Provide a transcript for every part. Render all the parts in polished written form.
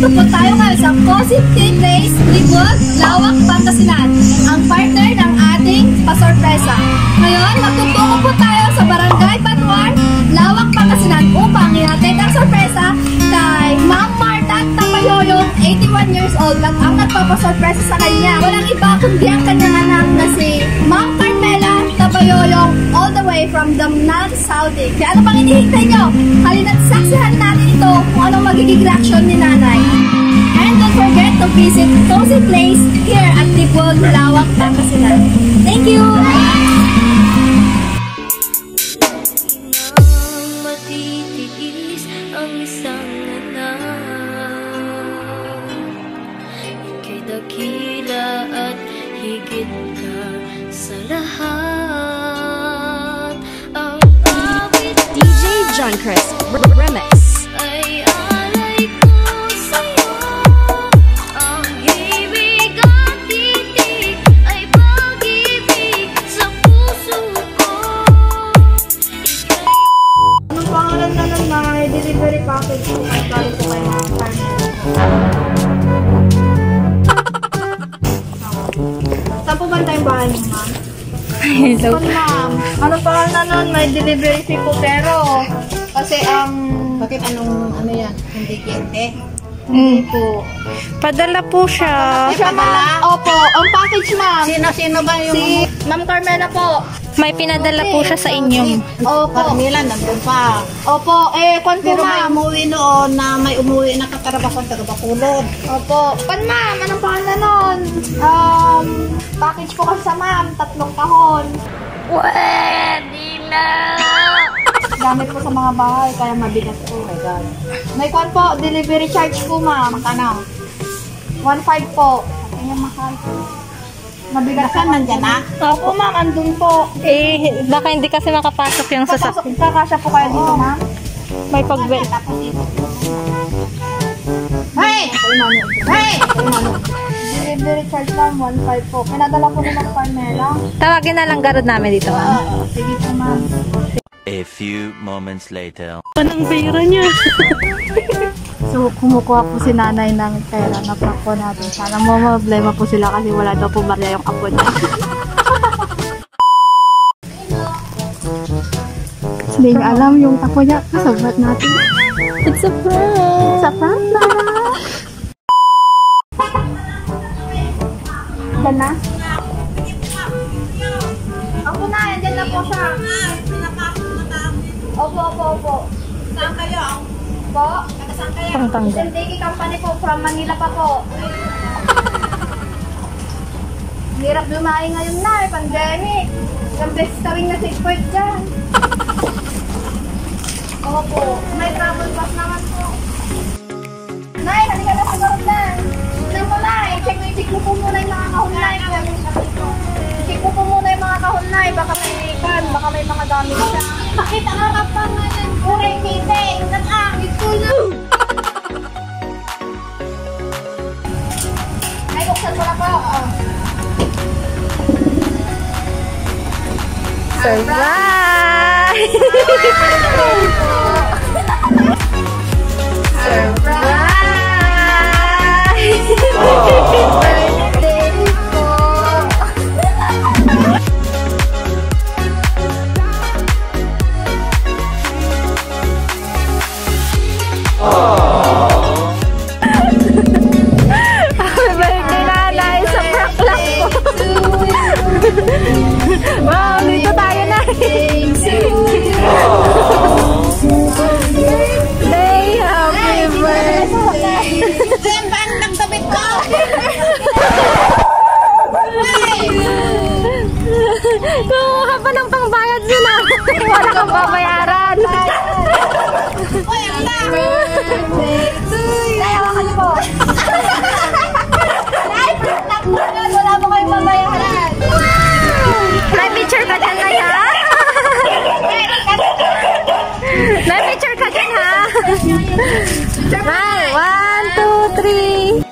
Nandito po tayo ngayon sa Cozy Place, Libot, Lawak, Pangasinan. Ang partner ng ating pasorpresa. Ngayon, magtutungo po tayo sa Barangay Batuan, Lawak, Pangasinan upang ihatid ang sorpresa kay Ma'am Marta Tapayoyong, 81 years old, at ang nagpapasorpresa sa kanya. Walang iba kundi ang kanyang anak na si Ma'am Carmela Tapayoyong, all the way from Damnam, Saudi. Kaya ano pang hinihintay nyo? Halina't saksihan natin ito kung anong magiging reaction ni nanay. And don't forget to visit Cozy Place here at Libot, Lawak, Pangasinan. Thank you! Matitiis ang isang anak, ika'y dakila at higit ka sa lahat. Ang awit DJ John Chris Remix. ay alay ko sa'yo. Ang ibig at titig ay pag-ibig sa puso ko. Anong pangalan na ng mga delivery package ko kay galing po kayo mga partner? Saan po ba tayong bahay mo, ma'am? Hello. Ma'am, anong pangalan na nun? May delivery fee po pero kasi Bakit ano yan? Hindi kente? po. Padala po siya. Siya, ma'am. Opo, ang package, ma'am. Sino ba yung... Si Ma'am Carmela po. May pinadala po siya sa inyo. Opo. Carmela, nandun pa. Opo, kwan po, Pero may ma'am. umuwi noon na may umuwi na katarabasan taga Bacolod. Opo. Pan, ma'am, anong pangalan nun? Package po kasi sa ma'am, 3 kahon. Pwede na! Gamit po sa mga bahay, kaya mabigat po. Oh my God. May kwan po, delivery charge po, ma'am. Magkano? 1.5 po. Ayan, mahal. Mabigat Saan nandyan na? Opo, ma'am, andun po. Baka hindi kasi makapasok yung sasakyan. Kakasya po kayo dito, ma'am? May pag-bel. Tapos ito. Hey! Hey! Delivery charge lang, 1.5 po. Pinadala po ni Ma'am Carmela. Tawagin na lang garod namin dito, ma'am. Sige po, ma'am. A few moments later. Anong pera niya? So, kumukuha po si nanay ng pera na pack po natin. Sana mo problema po sila kasi wala daw po barya yung apo niya. Hindi niya alam yung apo niya. Kasabat natin. It's a prank. Sa prank na! Diyan na? Apo na, andyan na po siya. Opo. Saan kayo? Po? Saan kayo? Pangtanggal. Sindiki Company po, from Manila pa po. Hirap lumain ngayon na, pandemic. Yung best ring na seatbelt dyan. Opo, may travel pass naman po. Nay, halika na sa garot lang. Tignan mo, Nay. Check mo po muna yung mga kahon, Nay. Check mo po muna yung mga kahon, Nay. Baka may ikan, baka may mga gamit siya. Bakit ang harap pa nga ng kuray kite? Ito na. Ay, buksan mo na po. Surprise! Birthday po. Happy birthday, nanay! Sa prank lang po. Wow, dito tayo, nay! Day, happy birthday! Ito yung bang ng damit ko! Kumuha pa ng pangbayad yun, ah. Wala kang babayaran. Uy, ang na! Nay, hawakan niyo po. Nay, prank lang po yun. Wala po kayong babayaran. May picture ka dyan, nay, ha? May picture ka dyan, ha? Nay, 1, 2,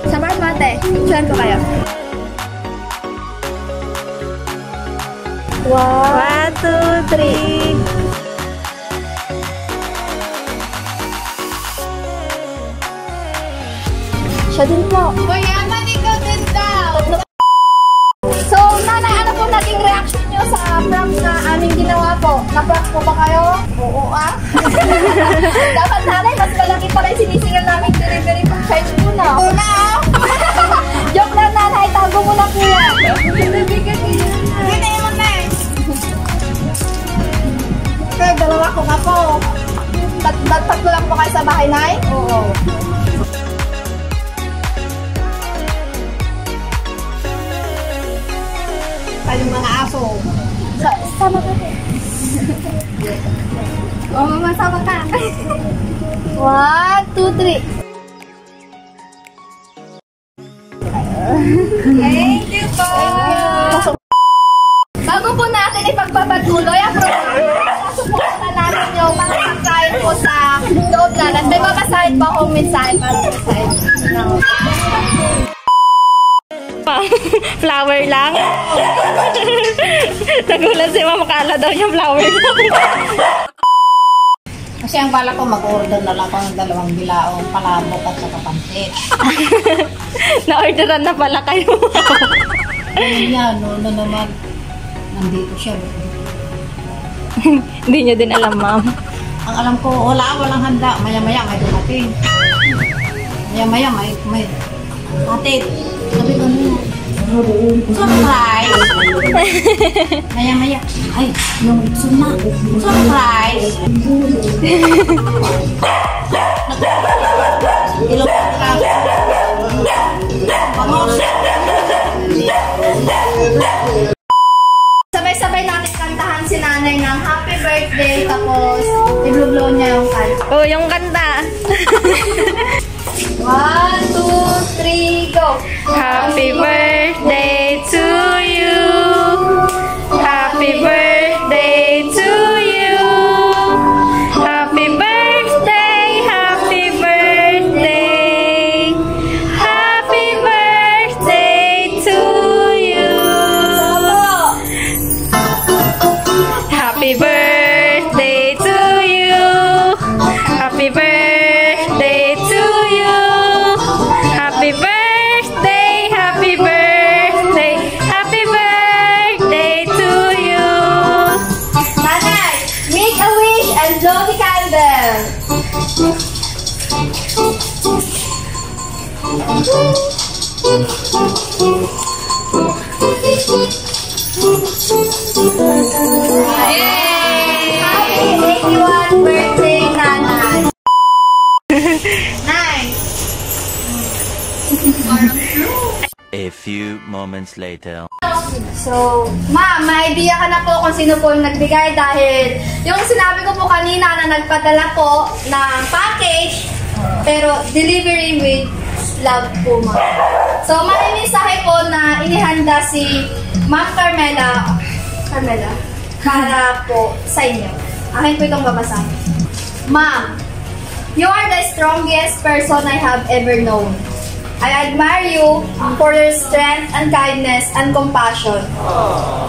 3. Samahan mo, ate. Picturean ko kayo. Wow. 1, 2, 3. Siya din po. Mayaman, ikaw din daw. So, nanay, ano po naging reaction nyo sa prank na aming ginawa po? Na-prank po ba kayo? Oo Dapat nanay, mas malaki pa rin sinisingal namin delivery pang charge po na. Una! Joke lang nanay, tago mo na po yan. Hindi mo na eh. Okay, dalawa ko nga po. Tatlo lang po kayo sa bahay, nay? Oo. Tayong mga aso. Sama ka po. Oo, mama, sama ka. 1, 2, 3. Thank you po. Bago po natin ipagpapatuloy ang programa, susuporta natin yung mga pagkain po sa loob na. At may babasahin pa akong mensahe para po sa inyo. Flower lang. Nagulat si Mama, kala daw yung flower lang. Kasi ang bala ko, mag-order na lang ako ng 2 bilaong palabok at saka pansit. Na-orderan na pala kayo. Ayun yan, noon na naman. Nandito siya. Hindi nyo din alam, ma'am. Ang alam ko, walang handa. Maya-maya may dumating. Maya-maya may hatid. Sabi ko niya, surprise! Maya-maya, ay, yung suna, surprise! Ilog ka. Vamos! Sabay-sabay natin kantahan si nanay ng happy birthday, tapos i-blow niya yung kanta. Oh, yung kanta. 1, 2, 3, go! Happy birthday to you. Happy birthday to you. Happy birthday, happy birthday. Happy birthday to you. Happy birthday to you. Happy birthday to you. Happy birthday, happy birthday, happy birthday to you. Nanay, make a wish and blow the candle. Happy 81st birthday, nanay. Nice. A few moments later. So, ma'am, may idea ka na po kung sino po yung nagbigay dahil yung sinabi ko po kanina na nagpadala po ng package, pero delivery with love po, ma'am. So, may mensahe po na inihanda si Ma'am Carmela para po sa inyo. Akin po itong babasahin. Ma'am, you are the strongest person I have ever known. I admire you for your strength and kindness and compassion.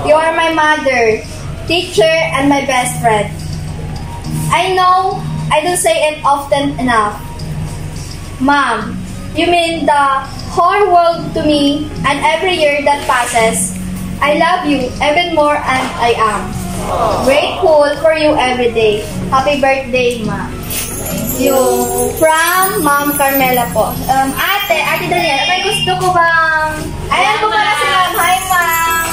You are my mother, teacher, and my best friend. I know I don't say it often enough. Mom, you mean the whole world to me, and every year that passes, I love you even more, and I am grateful for you every day. Happy birthday, Ma. Yung from Ma'am Carmela po. Ate Daniel, may gusto ko bang... Ayan po pala si Ma'am. Hi, Ma'am.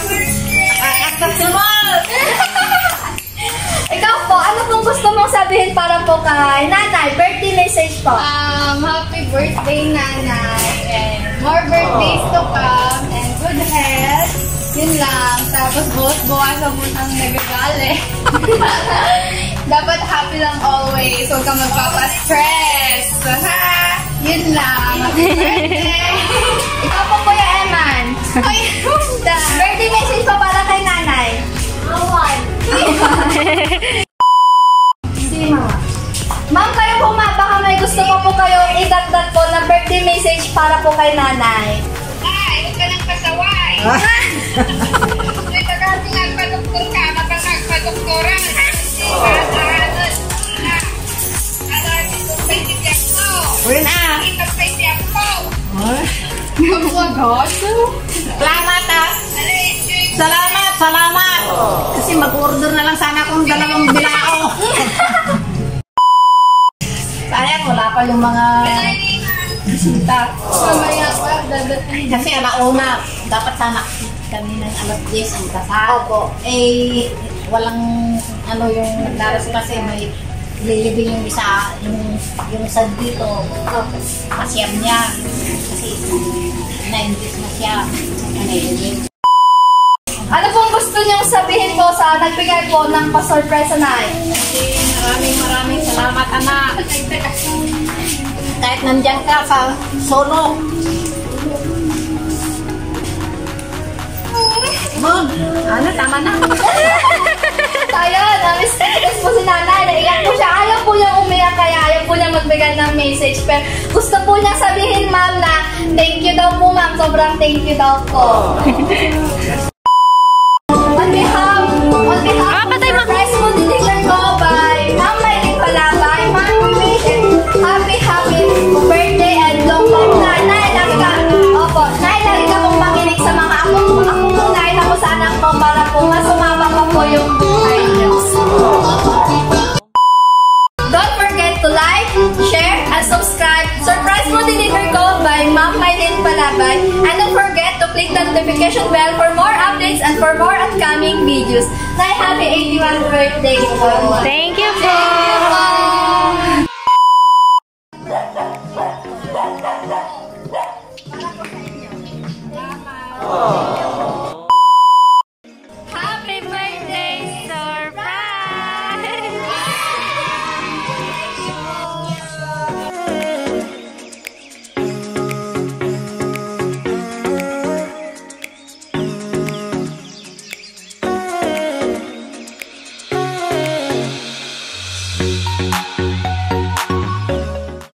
Ikaw po, ano pong gusto mong sabihin para po kay Nanay? Birthday message po. Happy birthday, Nanay. And more birthdays to come. And good health. Yun lang. Tapos bawas-bawasan mo ang nagagalit. Dapat happy lang always. Huwag kang magpapastress. Ha? Yun lang. Happy birthday. Ikaw po, Kuya Eman. Ay, Birthday message pa para kay Nanay. Si Mama. Ma'am, kayo po, baka may gusto po kayong idagdag po na birthday message para po kay Nanay. Ay, huwag ka nang pasaway. May pagkasi nagpadoktor ka, mapag-nagpadoktora. Uy na! Ito sa siya ko. Salamat ah. Salamat. Kasi mag-order na lang sana akong 2 bilao. Sayang, wala pa yung mga bisita. Mamaya pa, dadating. Kasi alauna, dapat sana kami ng alas 10 ang kasal. Opo. Eh, walang yung nagdaras kasi may lilibing yung isa, yung sad dito. Pasyam niya. Kasi 90s na siya. Nilibing. Ano pong gusto niyong sabihin po sa nagbigay po ng pa-surpresa na Maraming salamat, anak. Kahit nandyan ka sa solo. Bon, tama na. Tayo, na-miss po si nanay. Naiyak po siya. Ayaw po niya umiyak kaya ayaw po niya magbigay ng message. Pero gusto po niya sabihin, ma'am, na thank you daw po, ma'am. Sobrang thank you daw po. On behalf of the surprise mo deliver ko by Ma'am Maylin Palabay, Ma'am, we wish happy birthday and long life na. Nay, lagi ka pong makinig sa mga ako pong naitakusanan ko para po masumama pa po yung buhay niyo. Don't forget to like, share, and subscribe. Surprise mo deliver ko by Ma'am Maylin Palabay. And don't forget to click the notification bell for more updates and for more upcoming videos. Nay, happy 81st birthday po. Thank you po.